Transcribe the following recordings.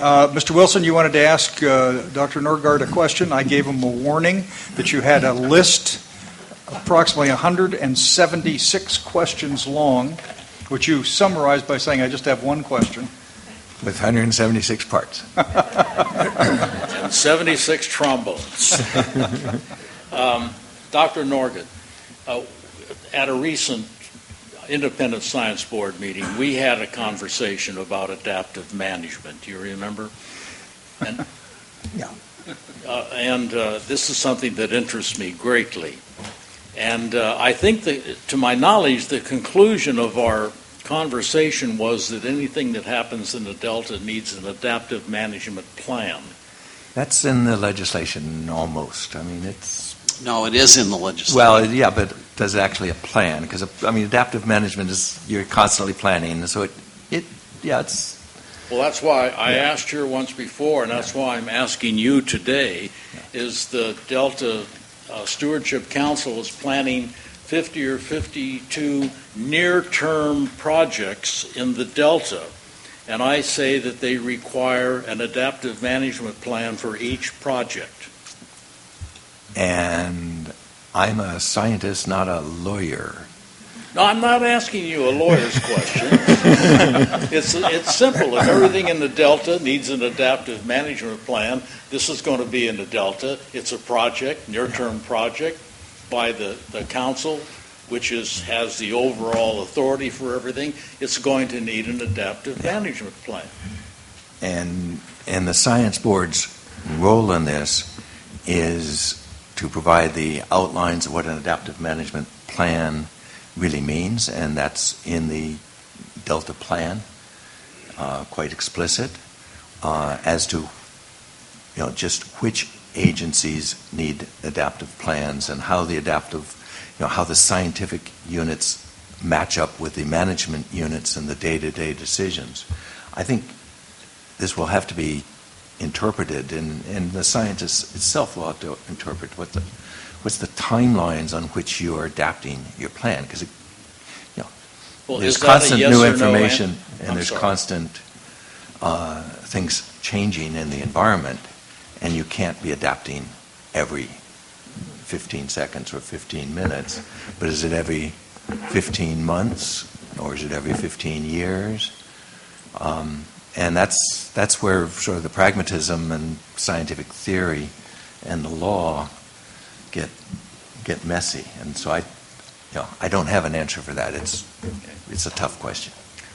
Mr. Wilson, you wanted to ask Dr. Norgard a question. I gave him a warning that you had a list approximately 176 questions long, which you summarized by saying, I just have one question. With 176 parts. And 76 trombones. Dr. Norgard, at a recent Independent Science Board meeting, we had a conversation about adaptive management. Do you remember? And, yeah. This is something that interests me greatly. And I think that, to my knowledge, the conclusion of our conversation was that anything that happens in the Delta needs an adaptive management plan. That's in the legislation almost. I mean, it's... No, it is in the legislation. Well, yeah, but does it actually a plan? Because, I mean, adaptive management is, you're constantly planning, so it's... Well, that's why I asked here once before, and that's why I'm asking you today, is the Delta Stewardship Council is planning 50 or 52 near-term projects in the Delta, and I say that they require an adaptive management plan for each project. And I'm a scientist, not a lawyer. No, I'm not asking you a lawyer's question. It's simple. If everything in the Delta needs an adaptive management plan, this is going to be in the Delta. It's a project, near-term project, by the council, which has the overall authority for everything. It's going to need an adaptive management plan. And the Science Board's role in this is to provide the outlines of what an adaptive management plan really means, and that's in the Delta plan, quite explicit, as to just which agencies need adaptive plans and how the how the scientific units match up with the management units and the day-to-day decisions. I think this will have to be interpreted, and the scientists itself will have to interpret what's the timelines on which you are adapting your plan, because there's constant new information and there's constant things changing in the environment, and you can't be adapting every 15 seconds or 15 minutes. But is it every 15 months or is it every 15 years? And that's where sort of the pragmatism and scientific theory and the law get messy. And so I don't have an answer for that. It's a tough question.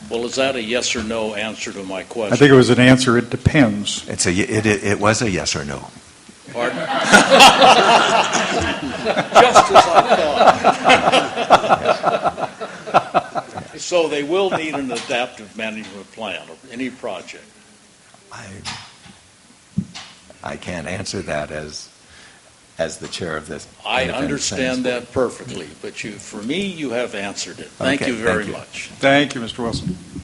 Well, is that a yes or no answer to my question? I think it was an answer. It depends. It was a yes or no. Pardon? Just as I thought. So they will need an adaptive management plan of any project. I can't answer that as the chair of this. I understand that perfectly, but for me, you have answered it. Thank you very much. Thank you, Mr. Wilson.